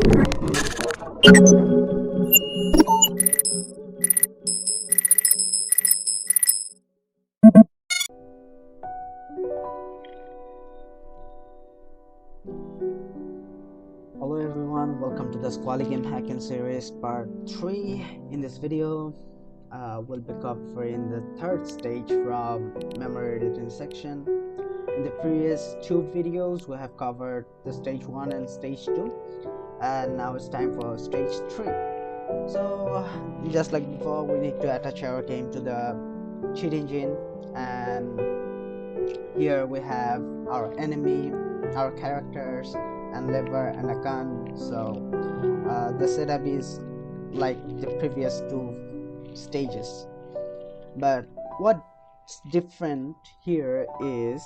Hello everyone, welcome to the Squally game hacking series part 3. In this video, we'll be covering the third stage from memory editing section. In the previous two videos, we have covered the stage 1 and stage 2, and now it's time for stage 3. So, just like before, we need to attach our game to the cheat engine, and here we have our enemy, our characters, and lever and a gun. So the setup is like the previous two stages, but what's different here is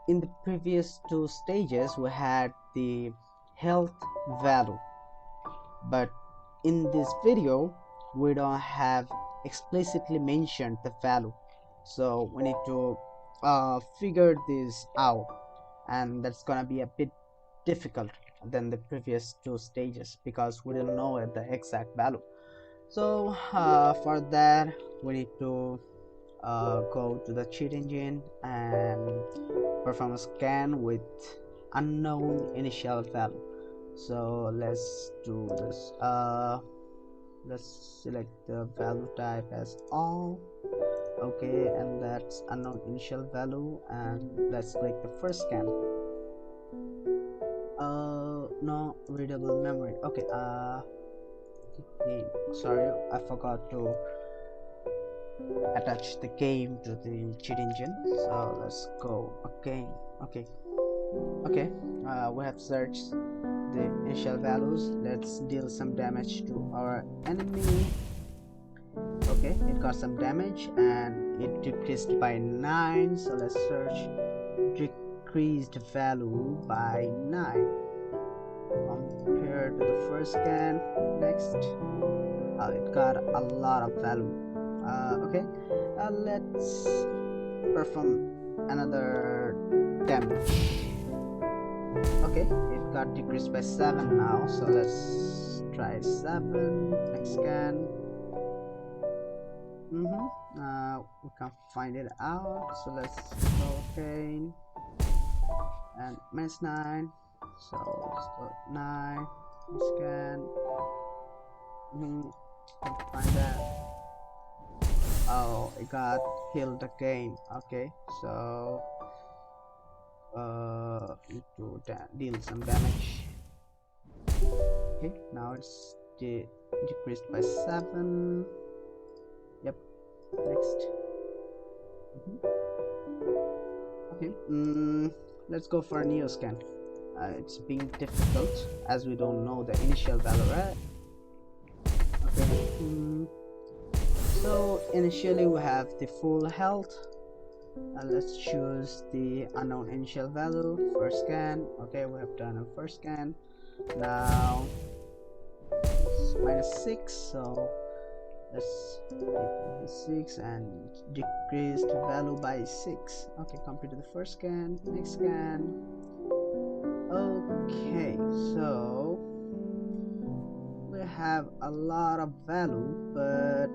in the previous two stages we had the health value, but in this video we don't have explicitly mentioned the value, so we need to figure this out, and that's gonna be a bit difficult than the previous two stages because we don't know the exact value. So for that we need to go to the cheat engine and perform a scan with unknown initial value. So let's do this. Let's select the value type as all. Okay, and that's unknown initial value, and let's click the first scan. No readable memory. Okay, sorry, I forgot to attach the game to the cheat engine, so let's go again. Okay, we have searched the initial values. Let's deal some damage to our enemy. Okay, it got some damage and it decreased by 9, so let's search decreased value by 9 compared to the first scan. Next, it got a lot of value. Okay, let's perform another damage. Okay, it got decreased by 7 now, so let's try 7. Next scan. We can't find it out, so let's go again and minus 9, so let's go 9. Scan. Can't find that. Oh, it got healed again. Okay, so need to deal some damage. Okay, now it's decreased by 7. Yep. Next. Okay, let's go for a neo scan. It's being difficult as we don't know the initial value, right? Okay, so initially we have the full health. Let's choose the unknown initial value. First scan. Okay, we have done a first scan. Now it's minus 6, so let's hit 6 and decreased value by 6. Okay, compared to the first scan. Next scan. Okay, so we have a lot of value, but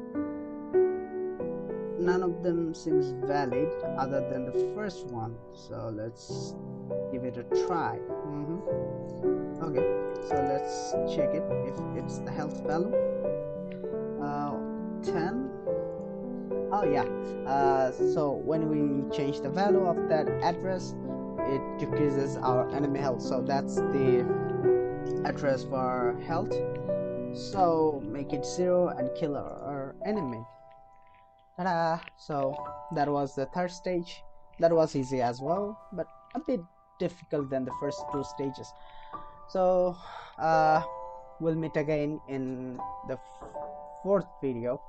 none of them seems valid other than the first one, so let's give it a try. Okay, so let's check it if it's the health value. 10. Oh yeah, so when we change the value of that address, it decreases our enemy health, so that's the address for health. So make it 0 and kill our enemy. Ta-da! So that was the third stage. That was easy as well, but a bit difficult than the first two stages. So we'll meet again in the fourth video.